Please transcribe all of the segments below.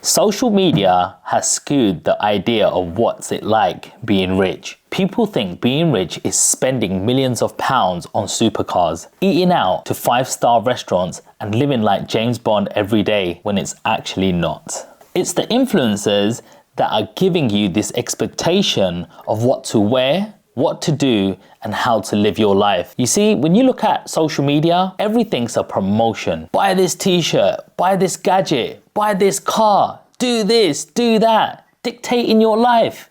Social media has skewed the idea of what's it like being rich. People think being rich is spending millions of pounds on supercars, eating out to 5-star restaurants and living like James Bond every day when it's actually not. It's the influencers that are giving you this expectation of what to wear, what to do, and how to live your life. You see, when you look at social media, everything's a promotion. Buy this t-shirt, buy this gadget, buy this car, do this, do that, dictating your life.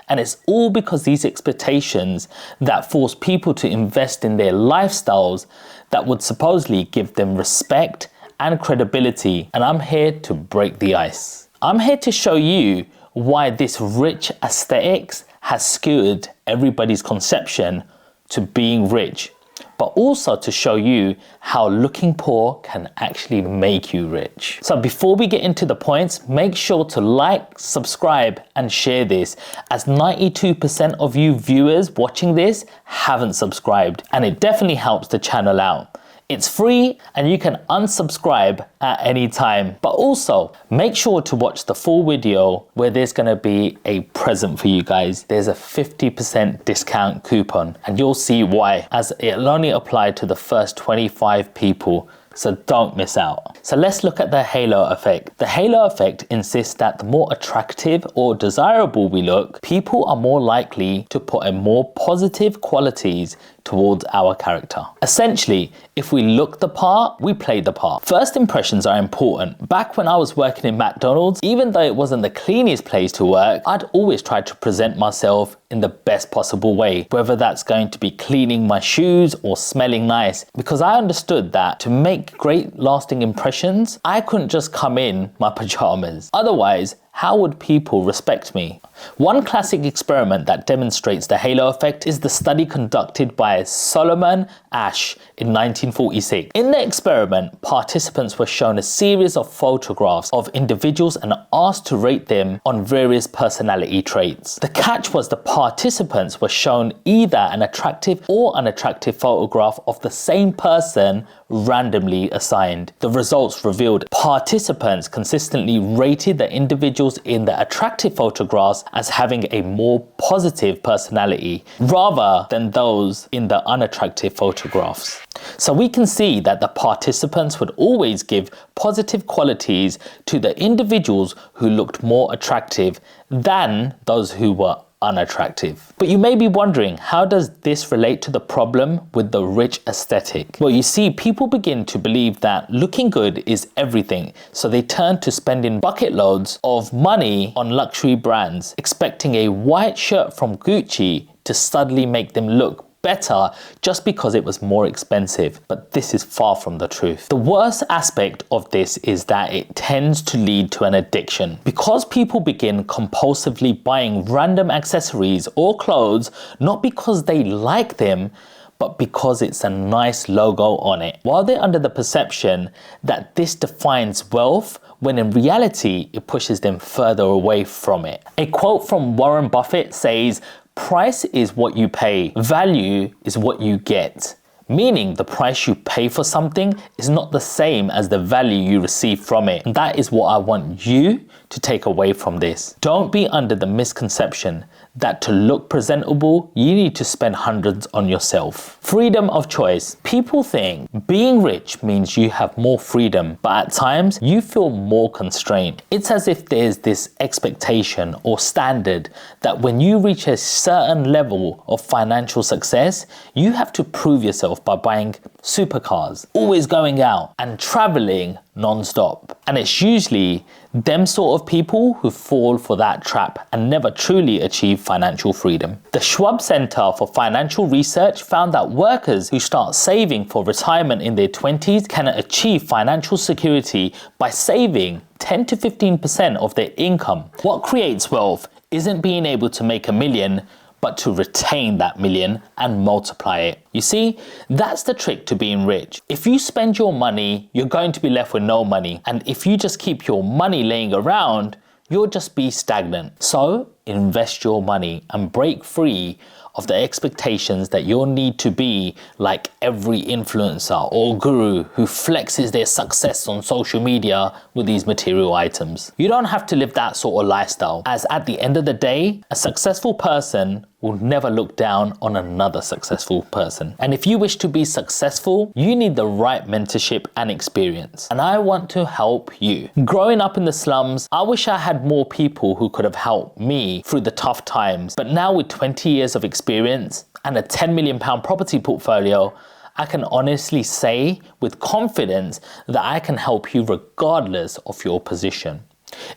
And it's all because these expectations that force people to invest in their lifestyles that would supposedly give them respect and credibility. And I'm here to break the ice. I'm here to show you why this rich aesthetics has skewed everybody's conception to being rich, but also to show you how looking poor can actually make you rich. So before we get into the points, make sure to like, subscribe, and share this, as 92% of you viewers watching this haven't subscribed, and it definitely helps the channel out. It's free and you can unsubscribe at any time. But also make sure to watch the full video where there's gonna be a present for you guys. There's a 50% discount coupon and you'll see why, as it'll only apply to the first 25 people. So don't miss out. So let's look at the halo effect. The halo effect insists that the more attractive or desirable we look, people are more likely to put in more positive qualities towards our character. Essentially, if we look the part, we play the part. First impressions are important. Back when I was working in McDonald's, even though it wasn't the cleanest place to work, I'd always try to present myself in the best possible way, whether that's going to be cleaning my shoes or smelling nice, because I understood that to make great lasting impressions, I couldn't just come in my pajamas. Otherwise, how would people respect me? One classic experiment that demonstrates the halo effect is the study conducted by Solomon Asch in 1946. In the experiment, participants were shown a series of photographs of individuals and asked to rate them on various personality traits. The catch was the participants were shown either an attractive or unattractive photograph of the same person randomly assigned. The results revealed participants consistently rated the individuals in the attractive photographs as having a more positive personality rather than those in the unattractive photographs. So we can see that the participants would always give positive qualities to the individuals who looked more attractive than those who were unattractive. But you may be wondering, how does this relate to the problem with the rich aesthetic? Well, you see, people begin to believe that looking good is everything, so they turn to spending bucket loads of money on luxury brands, expecting a white shirt from Gucci to suddenly make them look better just because it was more expensive. But this is far from the truth. The worst aspect of this is that it tends to lead to an addiction. Because people begin compulsively buying random accessories or clothes, not because they like them, but because it's a nice logo on it, while they're under the perception that this defines wealth, when in reality it pushes them further away from it. A quote from Warren Buffett says, "Price is what you pay, value is what you get." Meaning the price you pay for something is not the same as the value you receive from it. And that is what I want you to take away from this. Don't be under the misconception that to look presentable, you need to spend hundreds on yourself. Freedom of choice. People think being rich means you have more freedom, but at times you feel more constrained. It's as if there's this expectation or standard that when you reach a certain level of financial success, you have to prove yourself by buying supercars, always going out and traveling non-stop. And it's usually them sort of people who fall for that trap and never truly achieve financial freedom. The Schwab Center for Financial Research found that workers who start saving for retirement in their 20s can achieve financial security by saving 10 to 15% of their income. What creates wealth isn't being able to make $1 million, but to retain that million and multiply it. You see, that's the trick to being rich. If you spend your money, you're going to be left with no money. And if you just keep your money laying around, you'll just be stagnant. So invest your money and break free of the expectations that you'll need to be like every influencer or guru who flexes their success on social media with these material items. You don't have to live that sort of lifestyle, as at the end of the day, a successful person will never look down on another successful person. And if you wish to be successful, you need the right mentorship and experience. And I want to help you. Growing up in the slums, I wish I had more people who could have helped me through the tough times. But now with 20 years of experience and a £10 million property portfolio, I can honestly say with confidence that I can help you regardless of your position.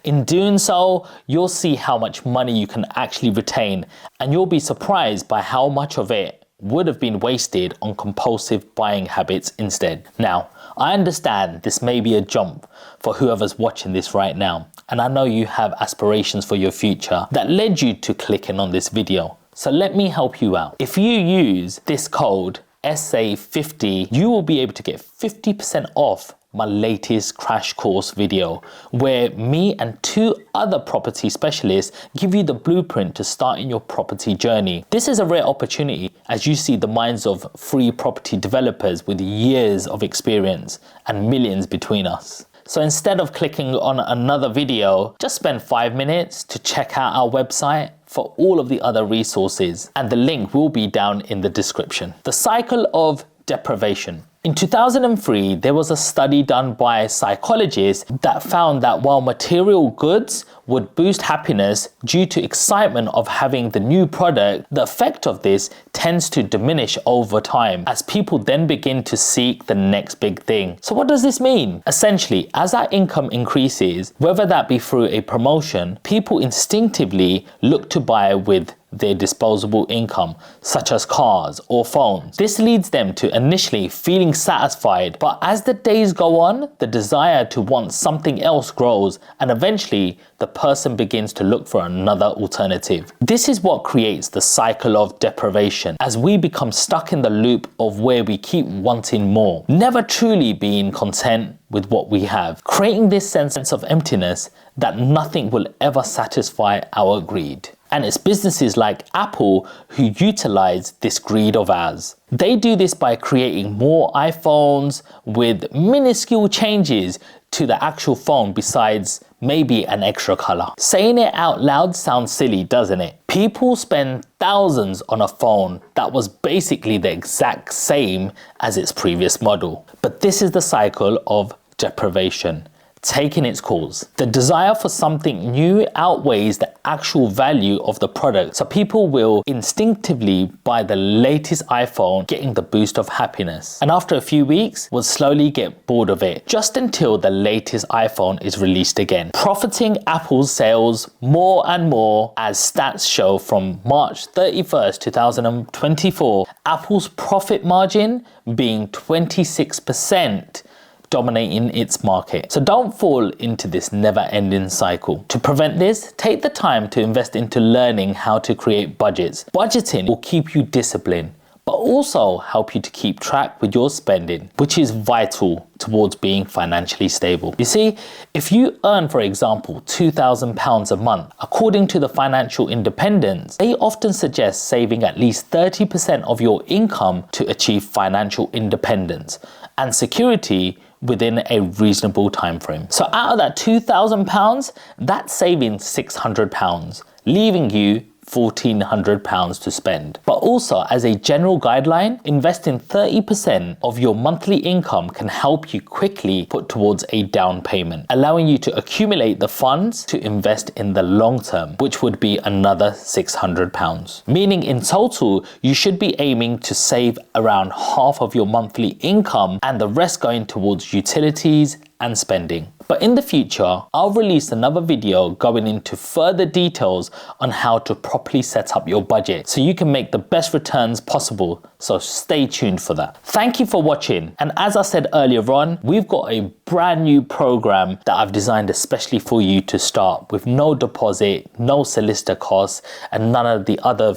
In doing so, you'll see how much money you can actually retain, and you'll be surprised by how much of it would have been wasted on compulsive buying habits instead. Now, I understand this may be a jump for whoever's watching this right now, and I know you have aspirations for your future that led you to clicking on this video. So let me help you out. If you use this code SA50, you will be able to get 50% off my latest crash course video, where me and 2 other property specialists give you the blueprint to start in your property journey. This is a rare opportunity as you see the minds of free property developers with years of experience and millions between us. So instead of clicking on another video, just spend 5 minutes to check out our website for all of the other resources, and the link will be down in the description. The cycle of deprivation. In 2003, there was a study done by psychologists that found that while material goods would boost happiness due to excitement of having the new product, the effect of this tends to diminish over time as people then begin to seek the next big thing. So what does this mean? Essentially, as our income increases, whether that be through a promotion, people instinctively look to buy with their disposable income, such as cars or phones. This leads them to initially feeling satisfied, but as the days go on, the desire to want something else grows, and eventually the person begins to look for another alternative. This is what creates the cycle of deprivation, as we become stuck in the loop of where we keep wanting more, never truly being content with what we have, creating this sense of emptiness that nothing will ever satisfy our greed. And it's businesses like Apple who utilize this greed of ours. They do this by creating more iPhones with minuscule changes to the actual phone besides maybe an extra color. Saying it out loud sounds silly, doesn't it? People spend thousands on a phone that was basically the exact same as its previous model. But this is the cycle of deprivation taking its course. The desire for something new outweighs the actual value of the product, so people will instinctively buy the latest iPhone, getting the boost of happiness, and after a few weeks will slowly get bored of it, just until the latest iPhone is released again, profiting Apple's sales more and more. As stats show from March 31st 2024, Apple's profit margin being 26%, dominating its market. So don't fall into this never-ending cycle. To prevent this, take the time to invest into learning how to create budgets. Budgeting will keep you disciplined, but also help you to keep track with your spending, which is vital towards being financially stable. You see, if you earn, for example, £2,000 a month, according to the Financial Independence, they often suggest saving at least 30% of your income to achieve financial independence and security within a reasonable time frame. So out of that £2,000, that's saving £600, leaving you £1,400 to spend. But also, as a general guideline, investing 30% of your monthly income can help you quickly put towards a down payment, allowing you to accumulate the funds to invest in the long term, which would be another £600. Meaning in total, you should be aiming to save around half of your monthly income and the rest going towards utilities and spending. But in the future, I'll release another video going into further details on how to properly set up your budget so you can make the best returns possible. So stay tuned for that. Thank you for watching. And as I said earlier on, we've got a brand new program that I've designed especially for you to start with no deposit, no solicitor costs, and none of the other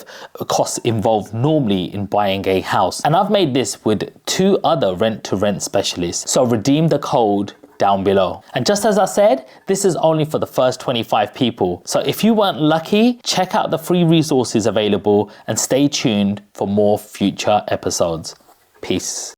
costs involved normally in buying a house. And I've made this with 2 other rent-to-rent specialists. So redeem the code down below. And just as I said, this is only for the first 25 people. So if you weren't lucky, check out the free resources available and stay tuned for more future episodes. Peace.